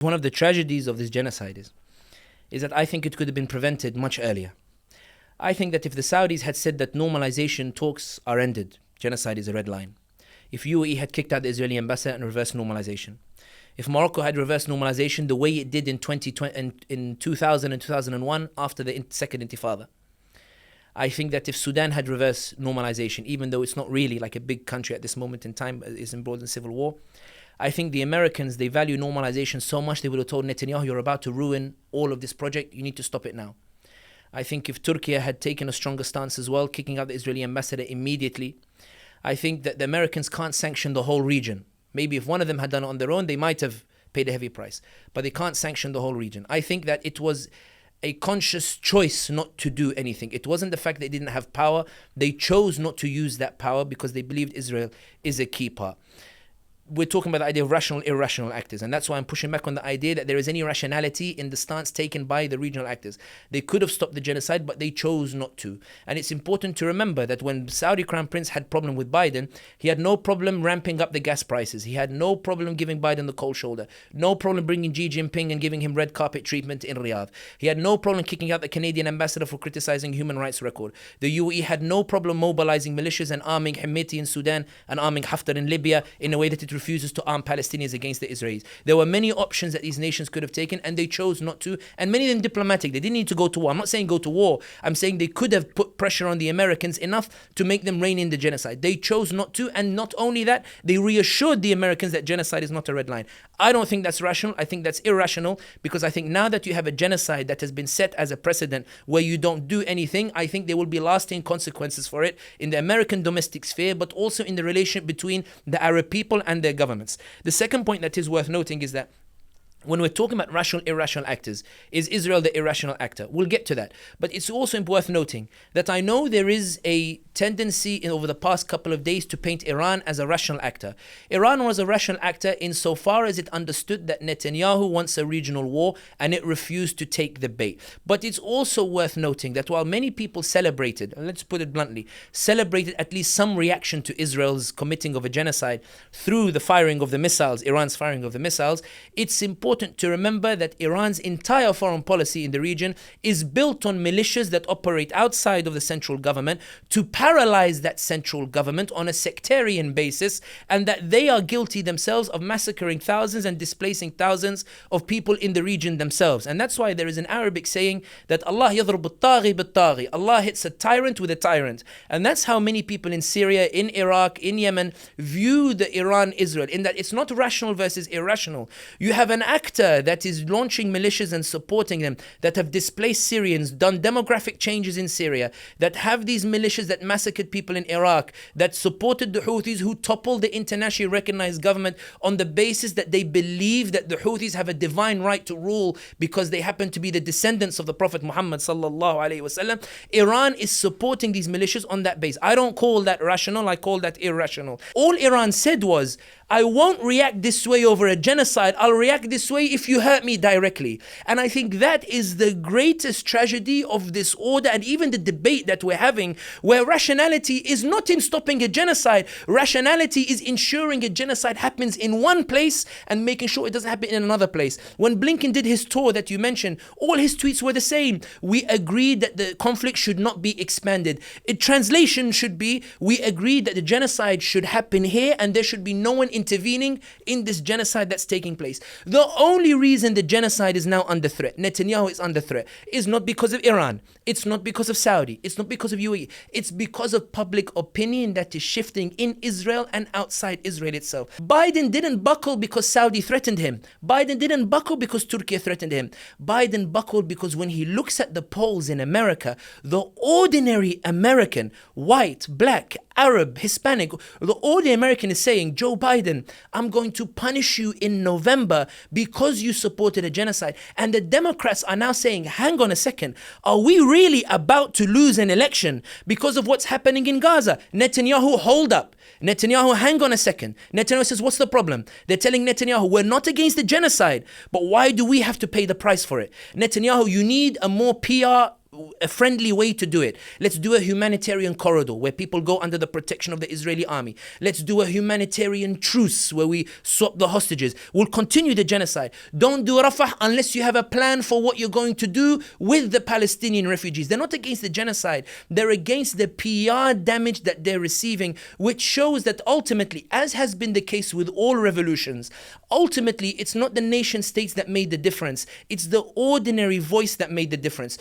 One of the tragedies of this genocide is that I think it could have been prevented much earlier. I think that if the Saudis had said that normalization talks are ended, genocide is a red line. If UAE had kicked out the Israeli ambassador and reversed normalization. If Morocco had reversed normalization the way it did in 2000 and 2001 after the second intifada. I think that if Sudan had reversed normalization, even though it's not really like a big country at this moment in time, is embroiled in civil war, I think the Americans, they value normalization so much they would have told Netanyahu, you're about to ruin all of this project, you need to stop it now. I think if Turkey had taken a stronger stance as well, kicking out the Israeli ambassador immediately, I think that the Americans can't sanction the whole region. Maybe if one of them had done it on their own, they might have paid a heavy price. But they can't sanction the whole region. I think that it was a conscious choice not to do anything. It wasn't the fact they didn't have power. They chose not to use that power because they believed Israel is a key part. We're talking about the idea of rational, irrational actors. And that's why I'm pushing back on the idea that there is any rationality in the stance taken by the regional actors. They could have stopped the genocide, but they chose not to. And it's important to remember that when Saudi Crown Prince had problem with Biden, he had no problem ramping up the gas prices. He had no problem giving Biden the cold shoulder. No problem bringing Xi Jinping and giving him red carpet treatment in Riyadh. He had no problem kicking out the Canadian ambassador for criticizing human rights record. The UAE had no problem mobilizing militias and arming Hemeti in Sudan and arming Haftar in Libya in a way that it refuses to arm Palestinians against the Israelis. There were many options that these nations could have taken and they chose not to, and many of them diplomatic. They didn't need to go to war. I'm not saying go to war. I'm saying they could have put pressure on the Americans enough to make them rein in the genocide. They chose not to, and not only that, they reassured the Americans that genocide is not a red line. I don't think that's rational. I think that's irrational, because I think now that you have a genocide that has been set as a precedent where you don't do anything, I think there will be lasting consequences for it in the American domestic sphere, but also in the relation between the Arab people and their governments. The second point that is worth noting is that when we're talking about rational, irrational actors, is Israel the irrational actor? We'll get to that. But it's also worth noting that I know there is a tendency over the past couple of days to paint Iran as a rational actor. Iran was a rational actor insofar as it understood that Netanyahu wants a regional war and it refused to take the bait. But it's also worth noting that while many people celebrated, and let's put it bluntly, celebrated at least some reaction to Israel's committing of a genocide through the firing of the missiles, Iran's firing of the missiles, it's important to remember that Iran's entire foreign policy in the region is built on militias that operate outside of the central government to paralyze that central government on a sectarian basis, and that they are guilty themselves of massacring thousands and displacing thousands of people in the region themselves. And that's why there is an Arabic saying that Allah yadhrub al-taghi bil-taghi. Allah hits a tyrant with a tyrant. And that's how many people in Syria, in Iraq, in Yemen view the Iran-Israel, in that it's not rational versus irrational. You have an actor that is launching militias and supporting them, that have displaced Syrians, done demographic changes in Syria, that have these militias that massacred people in Iraq, that supported the Houthis who toppled the internationally recognized government on the basis that they believe that the Houthis have a divine right to rule because they happen to be the descendants of the Prophet Muhammad sallallahu alaihi wasallam. Iran is supporting these militias on that base. I don't call that rational, I call that irrational. All Iran said was, I won't react this way over a genocide, I'll react this way if you hurt me directly. And I think that is the greatest tragedy of this order, and even the debate that we're having, where rationality is not in stopping a genocide. Rationality is ensuring a genocide happens in one place and making sure it doesn't happen in another place. When Blinken did his tour that you mentioned, all his tweets were the same. We agreed that the conflict should not be expanded. Translation should be, we agreed that the genocide should happen here and there should be no one intervening in this genocide that's taking place. The only reason the genocide is now under threat, Netanyahu is under threat, is not because of Iran. It's not because of Saudi. It's not because of UAE. It's because of public opinion that is shifting in Israel and outside Israel itself. Biden didn't buckle because Saudi threatened him. Biden didn't buckle because Turkey threatened him. Biden buckled because when he looks at the polls in America, the ordinary American, white, black, Arab, Hispanic, the ordinary American is saying, Joe Biden, I'm going to punish you in November because you supported a genocide. And the Democrats are now saying, hang on a second, are we really about to lose an election because of what's happening in Gaza? Netanyahu, hold up. Netanyahu, hang on a second. Netanyahu says, what's the problem? They're telling Netanyahu, we're not against the genocide, but why do we have to pay the price for it? Netanyahu, you need a more PR a friendly way to do it. Let's do a humanitarian corridor where people go under the protection of the Israeli army. Let's do a humanitarian truce where we swap the hostages. We'll continue the genocide. Don't do Rafah unless you have a plan for what you're going to do with the Palestinian refugees. They're not against the genocide. They're against the PR damage that they're receiving, which shows that ultimately, as has been the case with all revolutions, ultimately it's not the nation states that made the difference. It's the ordinary voice that made the difference.